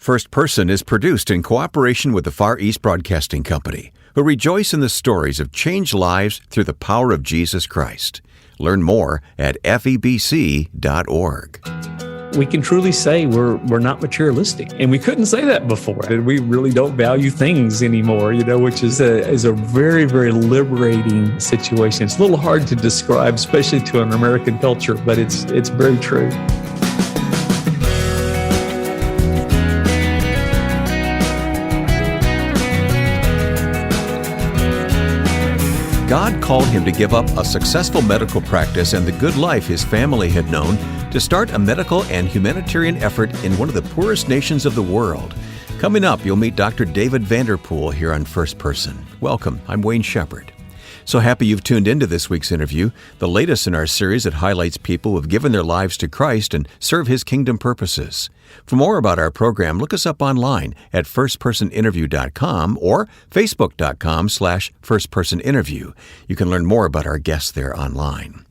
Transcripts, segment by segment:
First Person is produced in cooperation with the Far East Broadcasting Company, who rejoice in the stories of changed lives through the power of Jesus Christ. Learn more at FEBC.org. We can truly say we're not materialistic, and we couldn't say that before. And we really don't value things anymore, which is a very, very liberating situation. It's a little hard to describe, especially to an American culture, but it's very true. God called him to give up a successful medical practice and the good life his family had known to start a medical and humanitarian effort in one of the poorest nations of the world. Coming up, you'll meet Dr. David Vanderpool here on First Person. Welcome, I'm Wayne Shepherd. So happy you've tuned into this week's interview, the latest in our series that highlights people who have given their lives to Christ and serve his kingdom purposes. For more about our program, look us up online at firstpersoninterview.com or facebook.com/firstpersoninterview. You can learn more about our guests there online.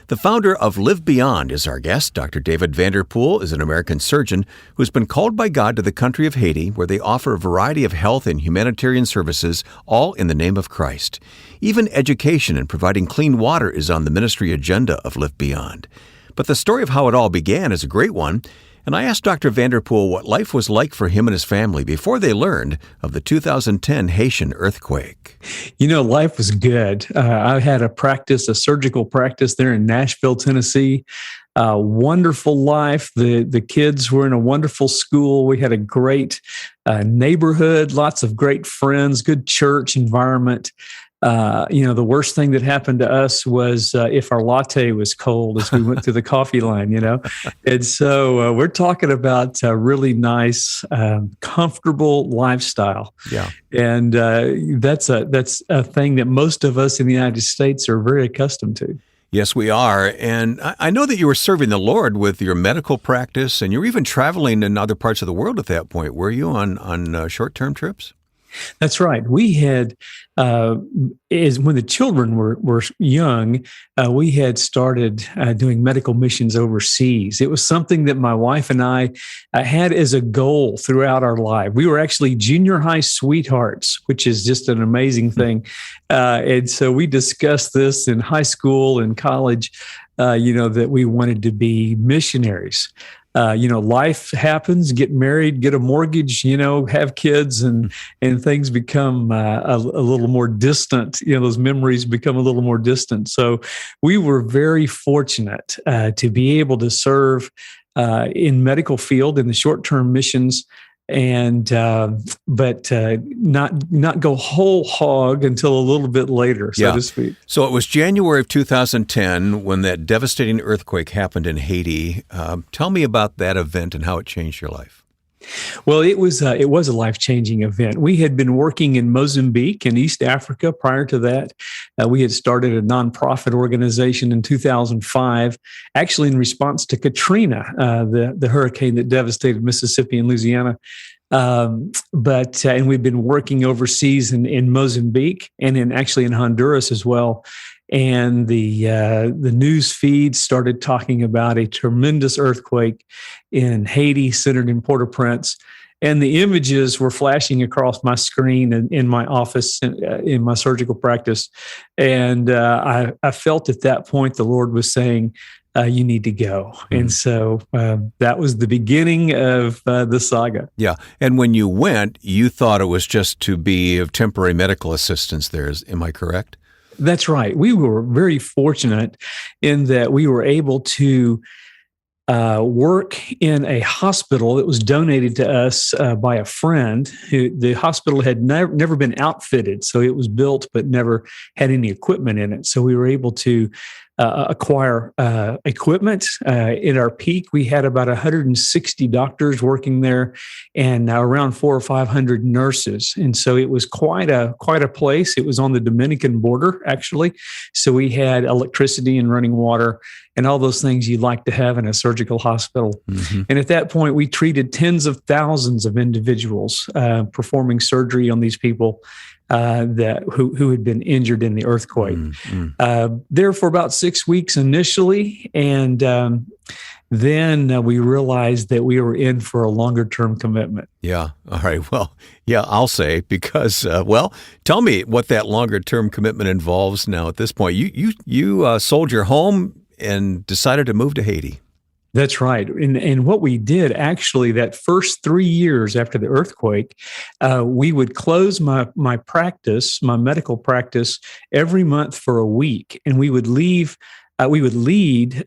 The founder of Live Beyond is our guest. Dr. David Vanderpool is an American surgeon who's been called by God to the country of Haiti, where they offer a variety of health and humanitarian services, all in the name of Christ. Even education and providing clean water is on the ministry agenda of Live Beyond. But the story of how it all began is a great one, and I asked Dr. Vanderpool what life was like for him and his family before they learned of the 2010 Haitian earthquake. Life was good. I had a surgical practice there in Nashville, Tennessee. Wonderful life. The kids were in a wonderful school. We had a great neighborhood, lots of great friends, good church environment. The worst thing that happened to us was if our latte was cold as we went through the coffee line, And so we're talking about a really nice, comfortable lifestyle. Yeah. And that's a thing that most of us in the United States are very accustomed to. Yes, we are. And I know that you were serving the Lord with your medical practice, and you were even traveling in other parts of the world at that point. Were you on short-term trips? That's right. We had, when the children were young, we had started doing medical missions overseas. It was something that my wife and I had as a goal throughout our life. We were actually junior high sweethearts, which is just an amazing thing. And so we discussed this in high school and college, that we wanted to be missionaries. Life happens, get married, get a mortgage, have kids, and things become a little more distant. Those memories become a little more distant. So we were very fortunate to be able to serve in medical field in the short-term missions, and but not go whole hog until a little bit later, so to speak. So it was January of 2010 when that devastating earthquake happened in Haiti. Tell me about that event and how it changed your life. Well, it was a life-changing event. We had been working in Mozambique in East Africa prior to that. We had started a nonprofit organization in 2005, actually in response to Katrina, the hurricane that devastated Mississippi and Louisiana. And we've been working overseas in Mozambique and in Honduras as well. And the news feeds started talking about a tremendous earthquake in Haiti, centered in Port-au-Prince. And the images were flashing across my screen in my office, in my surgical practice. And I felt at that point the Lord was saying, you need to go. And so that was the beginning of the saga. Yeah. And when you went, you thought it was just to be of temporary medical assistance there. Am I correct? That's right. We were very fortunate in that we were able to work in a hospital that was donated to us by a friend. The hospital had never been outfitted, so it was built but never had any equipment in it. So we were able to acquire equipment. In our peak, we had about 160 doctors working there, and around 400 or 500 nurses. And so it was quite a place. It was on the Dominican border, actually. So we had electricity and running water and all those things you'd like to have in a surgical hospital. Mm-hmm. And at that point, we treated tens of thousands of individuals, performing surgery on these people who had been injured in the earthquake. Mm-hmm. There for about 6 weeks initially, and then we realized that we were in for a longer term commitment. Yeah. All right. Well, yeah, I'll say because, tell me what that longer term commitment involves now at this point. You sold your home and decided to move to Haiti. That's right. And what we did actually that first 3 years after the earthquake, we would close my practice, my medical practice, every month for a week. And we would lead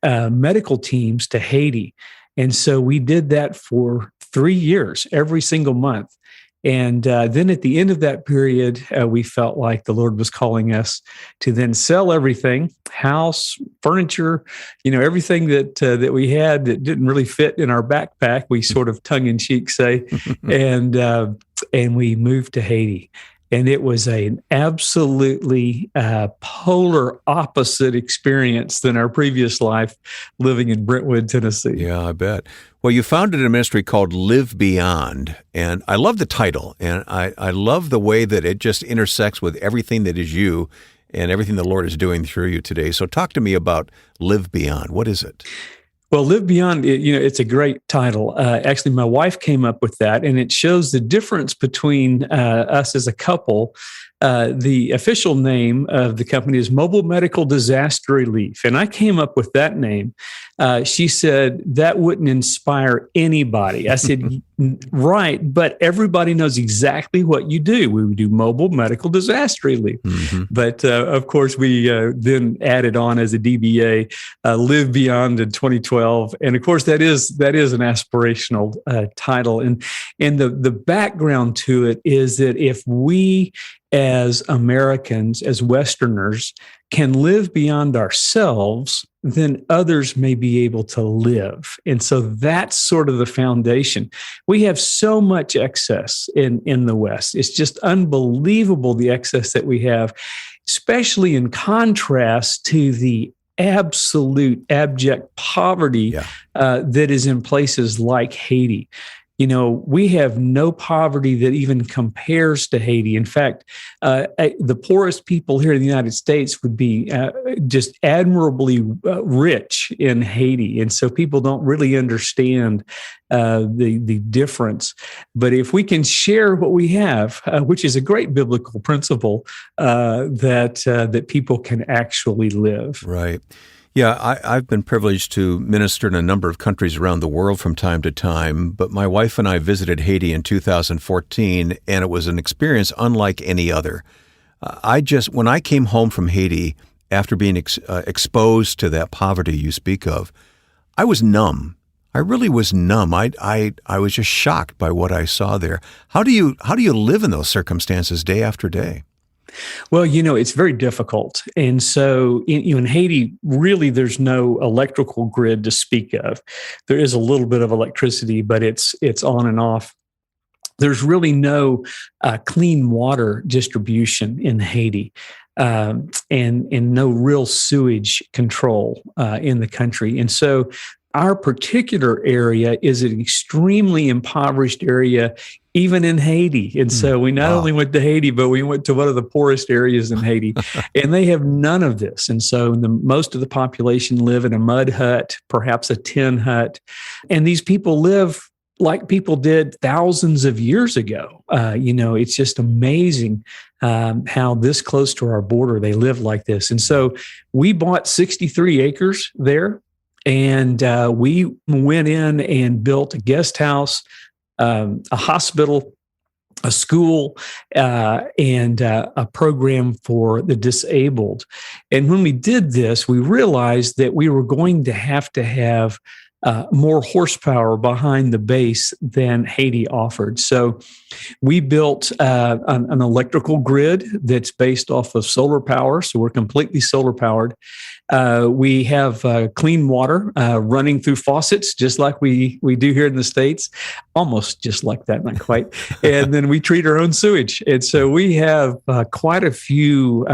medical teams to Haiti. And so we did that for 3 years, every single month. And then at the end of that period, we felt like the Lord was calling us to then sell everything, house, furniture, everything that we had that didn't really fit in our backpack. We sort of tongue in cheek say, and we moved to Haiti. And it was an absolutely polar opposite experience than our previous life living in Brentwood, Tennessee. Yeah, I bet. Well, you founded a ministry called Live Beyond, and I love the title, and I love the way that it just intersects with everything that is you and everything the Lord is doing through you today. So talk to me about Live Beyond. What is it? Well, Live Beyond, it's a great title. Actually, my wife came up with that, and it shows the difference between us as a couple. The official name of the company is Mobile Medical Disaster Relief, and I came up with that name. She said, that wouldn't inspire anybody. I said, right, but everybody knows exactly what you do. We would do Mobile Medical Disaster Relief. Mm-hmm. But of course, we then added on as a DBA, Live Beyond in 2012. And of course, that is an aspirational title. And the background to it is that if we as Americans, as Westerners, can live beyond ourselves, then others may be able to live. And so that's sort of the foundation. We have so much excess in the West. It's just unbelievable, the excess that we have, especially in contrast to the absolute abject poverty that is in places like Haiti. We have no poverty that even compares to Haiti. In fact, the poorest people here in the United States would be just admirably rich in Haiti. And so people don't really understand the difference. But if we can share what we have, which is a great biblical principle, that people can actually live. Right. Yeah, I've been privileged to minister in a number of countries around the world from time to time, but my wife and I visited Haiti in 2014, and it was an experience unlike any other. When I came home from Haiti after being exposed to that poverty you speak of, I was numb. I really was numb. I was just shocked by what I saw there. How do you live in those circumstances day after day? Well, it's very difficult. And so in Haiti, really, there's no electrical grid to speak of. There is a little bit of electricity, but it's on and off. There's really no clean water distribution in Haiti, and no real sewage control in the country. And so our particular area is an extremely impoverished area, even in Haiti. And so we not only went to Haiti, but we went to one of the poorest areas in Haiti, and they have none of this. And so most of the population live in a mud hut, perhaps a tin hut. And these people live like people did thousands of years ago. It's just amazing how this close to our border they live like this. And so we bought 63 acres there. And we went in and built a guest house, a hospital, a school, and a program for the disabled. And when we did this, we realized that we were going to have more horsepower behind the base than Haiti offered. So we built an electrical grid that's based off of solar power. So we're completely solar powered. We have clean water running through faucets, just like we do here in the States, almost just like that, not quite. And then we treat our own sewage. And so we have quite a few,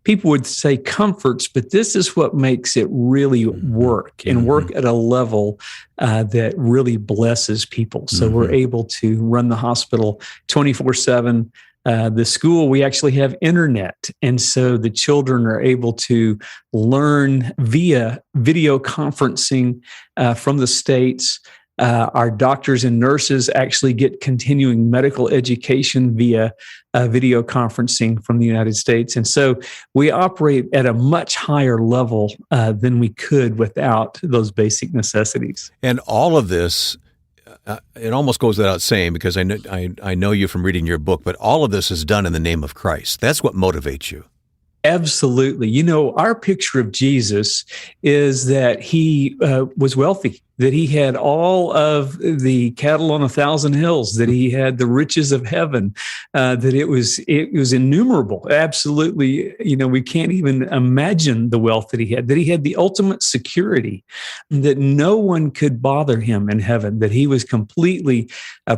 people would say comforts, but this is what makes it really work and work at a level that really blesses people. So we're able to run the hospital 24/7. The school, we actually have internet. And so the children are able to learn via video conferencing from the States. Our doctors and nurses actually get continuing medical education via video conferencing from the United States. And so we operate at a much higher level than we could without those basic necessities. And all of this, it almost goes without saying, because I know you from reading your book, but all of this is done in the name of Christ. That's what motivates you. Absolutely. You know, our picture of Jesus is that he was wealthy, that he had all of the cattle on 1,000 hills, that he had the riches of heaven, that it was innumerable. Absolutely. You know, we can't even imagine the wealth that he had the ultimate security, that no one could bother him in heaven, that he was completely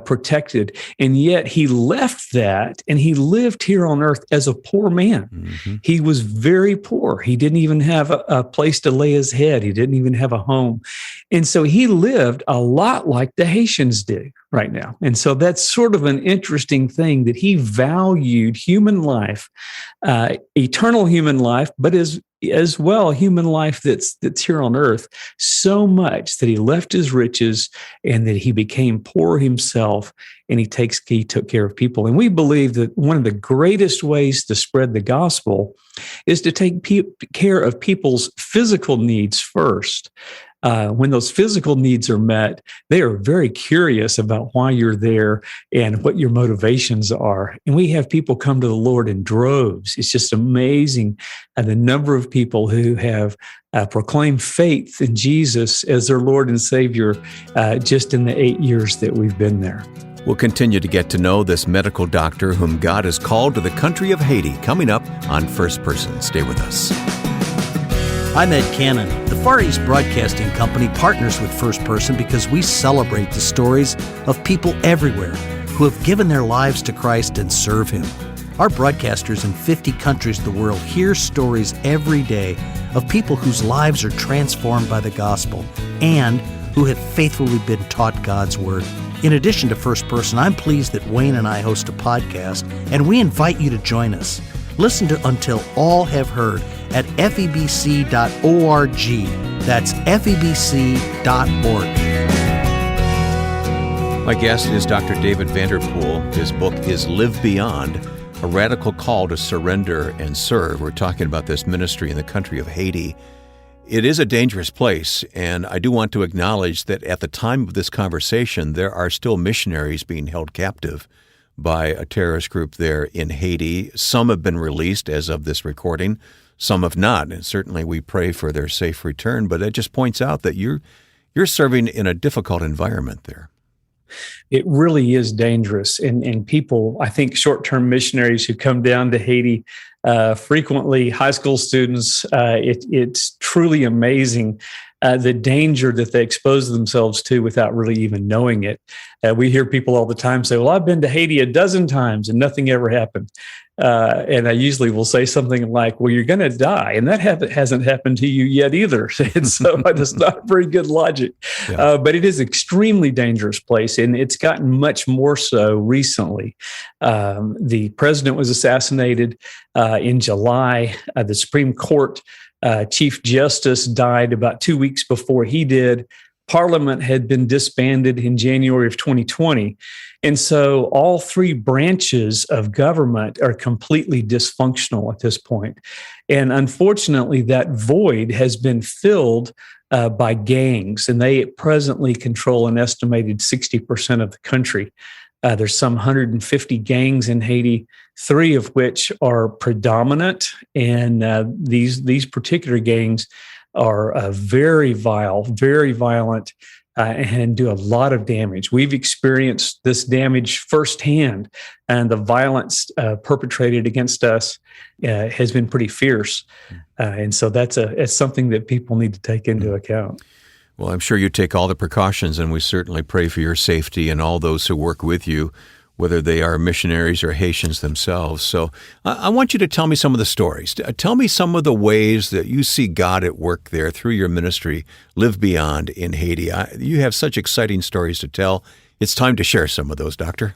protected. And yet he left that and he lived here on earth as a poor man. Mm-hmm. He was very poor. He didn't even have a place to lay his head. He didn't even have a home. And so he lived a lot like the Haitians do right now. And so that's sort of an interesting thing, that he valued human life, eternal human life, but as well human life that's here on earth, so much that he left his riches and that he became poor himself, and he took care of people. And we believe that one of the greatest ways to spread the gospel is to take care of people's physical needs first. When those physical needs are met, they are very curious about why you're there and what your motivations are. And we have people come to the Lord in droves. It's just amazing the number of people who have proclaimed faith in Jesus as their Lord and Savior just in the 8 years that we've been there. We'll continue to get to know this medical doctor whom God has called to the country of Haiti, coming up on First Person. Stay with us. I'm Ed Cannon. The Far East Broadcasting Company partners with First Person because we celebrate the stories of people everywhere who have given their lives to Christ and serve Him. Our broadcasters in 50 countries of the world hear stories every day of people whose lives are transformed by the gospel and who have faithfully been taught God's Word. In addition to First Person, I'm pleased that Wayne and I host a podcast, and we invite you to join us. Listen to Until All Have Heard at FEBC.org. That's FEBC.org. My guest is Dr. David Vanderpool. His book is Live Beyond, A Radical Call to Surrender and Serve. We're talking about this ministry in the country of Haiti. It is a dangerous place, and I do want to acknowledge that at the time of this conversation, there are still missionaries being held captive by a terrorist group there in Haiti. Some have been released as of this recording, some have not, and certainly we pray for their safe return, but it just points out that you're serving in a difficult environment there. It really is dangerous. And people, I think short-term missionaries who come down to Haiti, frequently high school students, it's truly amazing the danger that they expose themselves to without really even knowing it. We hear people all the time say, well, I've been to Haiti a dozen times and nothing ever happened. And I usually will say something like, well, you're going to die. And that hasn't happened to you yet either. And so it's not very good logic. Yeah. But it is an extremely dangerous place. And it's gotten much more so recently. The president was assassinated in July. The Supreme Court Chief Justice died about 2 weeks before he did. Parliament had been disbanded in January of 2020. And so all three branches of government are completely dysfunctional at this point. And unfortunately, that void has been filled by gangs, and they presently control an estimated 60% of the country. There's some 150 gangs in Haiti, 3 of which are predominant, and these particular gangs are very vile, very violent, and do a lot of damage. We've experienced this damage firsthand, and the violence perpetrated against us has been pretty fierce. And so it's something that people need to take into account. Well, I'm sure you take all the precautions, and we certainly pray for your safety and all those who work with you, whether they are missionaries or Haitians themselves. So I want you to tell me some of the stories. Tell me some of the ways that you see God at work there through your ministry, Live Beyond in Haiti. You have such exciting stories to tell. It's time to share some of those, Doctor.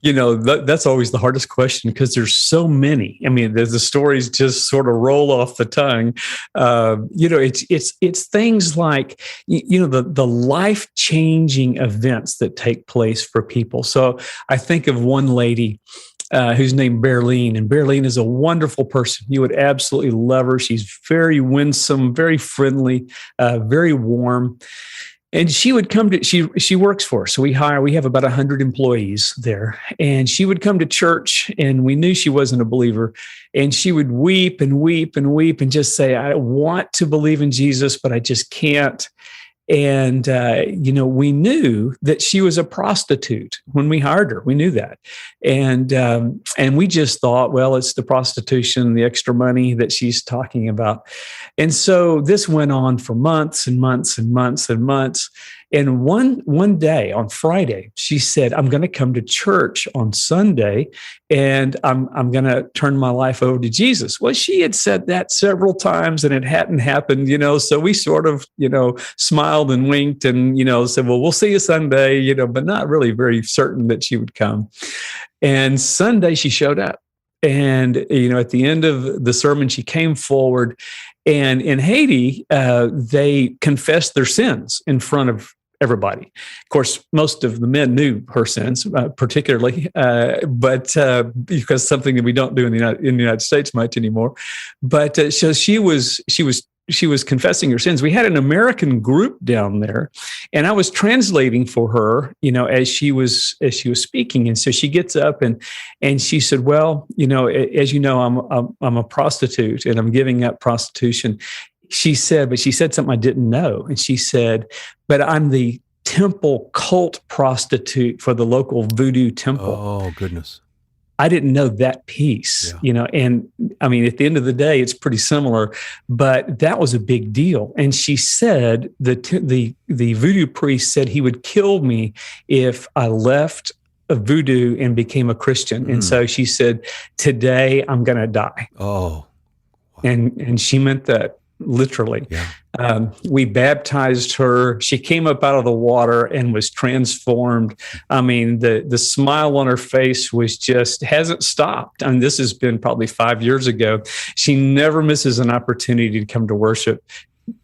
That's always the hardest question because there's so many. I mean, the stories just sort of roll off the tongue. It's things like, the life-changing events that take place for people. So I think of one lady who's named Berlene, and Berlene is a wonderful person. You would absolutely love her. She's very winsome, very friendly, very warm. And she would come to, she works for us. So we have about 100 employees there. And she would come to church, and we knew she wasn't a believer. And she would weep and weep and weep and just say, I want to believe in Jesus, but I just can't. And, we knew that she was a prostitute when we hired her. We knew that. And we just thought, well, it's the prostitution, the extra money that she's talking about. And so this went on for months and months and months and months. And one day on Friday, she said, I'm going to come to church on Sunday, and I'm going to turn my life over to Jesus. Well, she had said that several times, and it hadn't happened, so we sort of, smiled and winked and, said, well, we'll see you Sunday, but not really very certain that she would come. And Sunday she showed up. And, at the end of the sermon, she came forward. And in Haiti, they confessed their sins in front of everybody. Of course, most of the men knew her sins, particularly, but because something that we don't do in the United States much anymore. But so she was confessing her sins. We had an American group down there, and I was translating for her, as she was speaking. And so she gets up and she said, well, as you know, I'm a prostitute, and I'm giving up prostitution. She said something I didn't know. And she said, but I'm the temple cult prostitute for the local voodoo temple. Oh, goodness. I didn't know that piece, and I mean, at the end of the day, it's pretty similar, but that was a big deal. And she said that the voodoo priest said he would kill me if I left voodoo and became a Christian. And so she said, today I'm going to die. Oh, wow. And she meant that literally. Yeah. We baptized her. She came up out of the water and was transformed. I mean, the smile on her face was hasn't stopped. I mean, this has been probably 5 years ago. She never misses an opportunity to come to worship.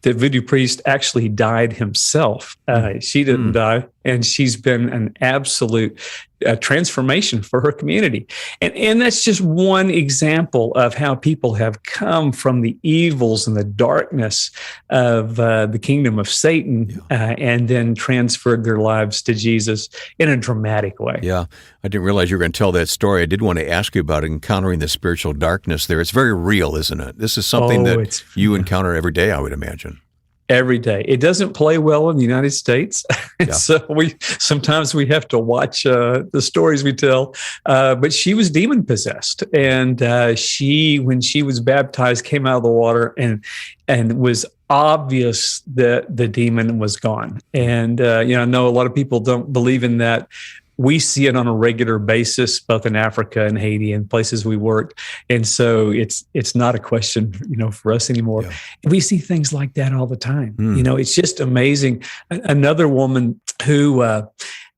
The voodoo priest actually died himself. She didn't die, and she's been an absolute transformation for her community. And that's just one example of how people have come from the evils and the darkness of the kingdom of Satan and then transferred their lives to Jesus in a dramatic way. Yeah, I didn't realize you were going to tell that story. I did want to ask you about encountering the spiritual darkness there. It's very real, isn't it? This is something that you encounter every day, I would imagine. Every day. It doesn't play well in the United States. So sometimes we have to watch the stories we tell. But she was demon possessed. And when she was baptized, came out of the water and was obvious that the demon was gone. And, I know a lot of people don't believe in that. We see it on a regular basis, both in Africa and Haiti and places we work. And so it's not a question, for us anymore. Yeah. We see things like that all the time. It's just amazing. Another woman who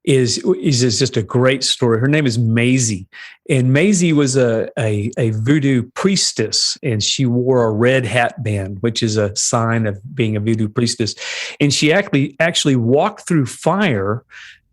is just a great story. Her name is Maisie. And Maisie was a voodoo priestess, and she wore a red hat band, which is a sign of being a voodoo priestess. And she actually walked through fire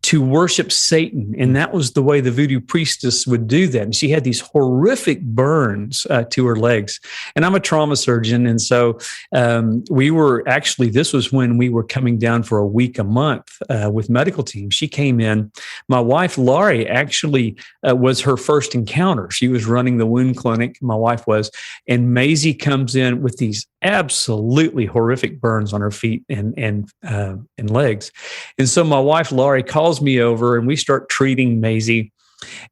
to worship Satan. And that was the way the voodoo priestess would do that. And she had these horrific burns to her legs. And I'm a trauma surgeon. And so this was when we were coming down for a week a month with medical team. She came in. My wife, Laurie, actually was her first encounter. She was running the wound clinic, my wife was. And Maisie comes in with these absolutely horrific burns on her feet and legs. And so my wife, Laurie, calls me over, and we start treating Maisie.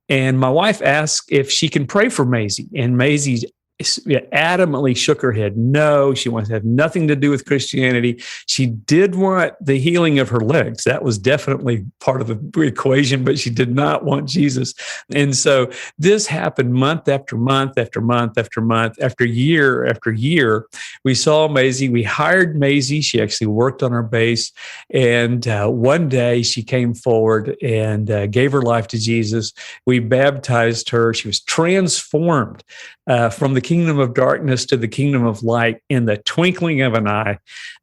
And my wife asks if she can pray for Maisie. And Maisie adamantly shook her head. No, she wants to have nothing to do with Christianity. She did want the healing of her legs. That was definitely part of the equation, but she did not want Jesus. And so this happened month after month after month after month, after year. We saw Maisie. We hired Maisie. She actually worked on our base. And one day she came forward and gave her life to Jesus. We baptized her. She was transformed from the kingdom of darkness to the kingdom of light in the twinkling of an eye.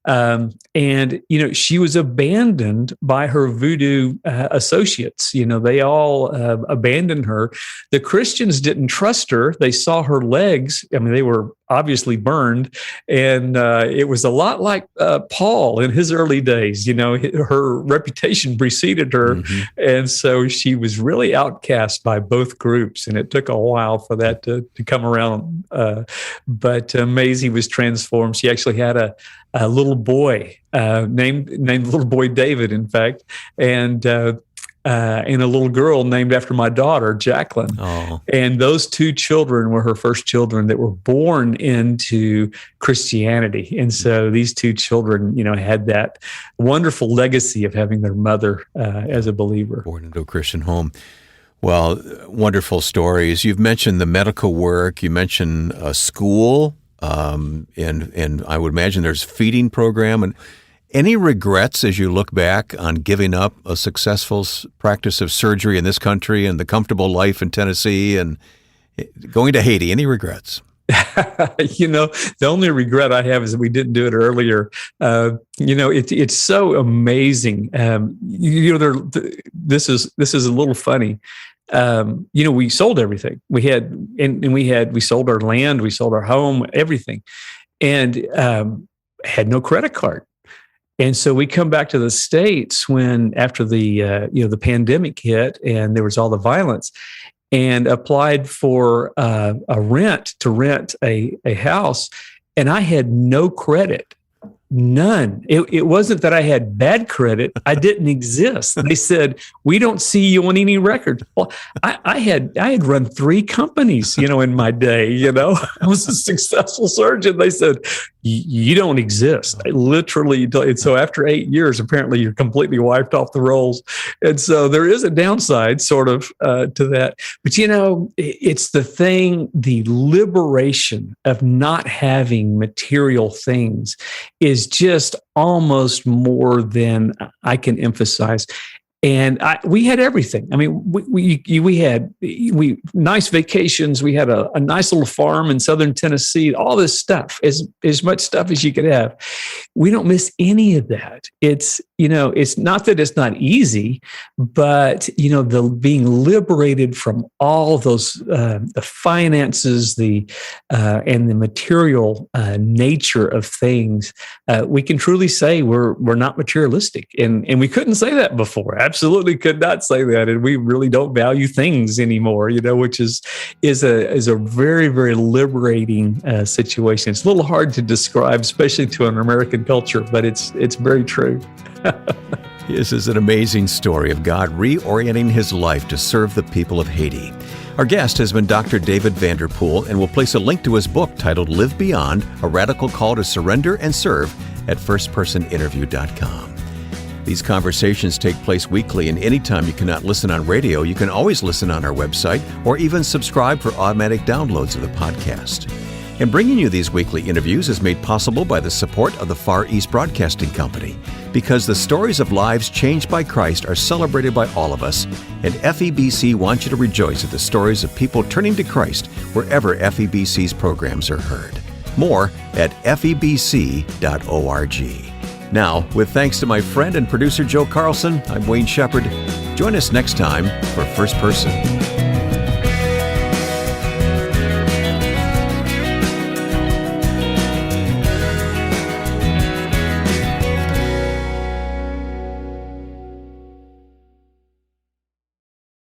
And she was abandoned by her voodoo associates. They all abandoned her. The Christians didn't trust her. They saw her legs. I mean, they were obviously burned. And it was a lot like Paul in his early days. Her reputation preceded her. Mm-hmm. And so she was really outcast by both groups. And it took a while for that to come around. But Maisie was transformed. She actually had a little boy named little boy David, in fact, and a little girl named after my daughter, Jacqueline. Oh. And those two children were her first children that were born into Christianity. And so these two children, had that wonderful legacy of having their mother as a believer. Born into a Christian home. Well, wonderful stories. You've mentioned the medical work. You mentioned a school. And I would imagine there's a feeding program. And any regrets as you look back on giving up a successful practice of surgery in this country and the comfortable life in Tennessee and going to Haiti? Any regrets? The only regret I have is that we didn't do it earlier. It's so amazing. This is a little funny. We sold everything we had, we sold our land, we sold our home, everything, and had no credit card. And so we come back to the States after the pandemic hit and there was all the violence, and applied for a rent a house, and I had no credit. None. It wasn't that I had bad credit. I didn't exist. They said, we don't see you on any record. Well, I had run 3 companies, in my day, I was a successful surgeon. They said, you don't exist. I literally don't. And so after 8 years, apparently you're completely wiped off the rolls. And so there is a downside sort of to that. But, it's the liberation of not having material things is just almost more than I can emphasize. And we had everything. I mean, we had nice vacations. We had a nice little farm in southern Tennessee. All this stuff, as much stuff as you could have. We don't miss any of that. It's not that it's not easy, but the being liberated from all those the finances, and the material nature of things. We can truly say we're not materialistic, and we couldn't say that before. Absolutely could not say that, and we really don't value things anymore. Which is a very, very liberating situation. It's a little hard to describe, especially to an American culture, but it's very true. This is an amazing story of God reorienting his life to serve the people of Haiti. Our guest has been Dr. David Vanderpool, and we'll place a link to his book titled Live Beyond, A Radical Call to Surrender and Serve at firstpersoninterview.com. These conversations take place weekly, and anytime you cannot listen on radio, you can always listen on our website or even subscribe for automatic downloads of the podcast. And bringing you these weekly interviews is made possible by the support of the Far East Broadcasting Company, because the stories of lives changed by Christ are celebrated by all of us, and FEBC wants you to rejoice at the stories of people turning to Christ wherever FEBC's programs are heard. More at febc.org. Now, with thanks to my friend and producer Joe Carlson, I'm Wayne Shepherd. Join us next time for First Person.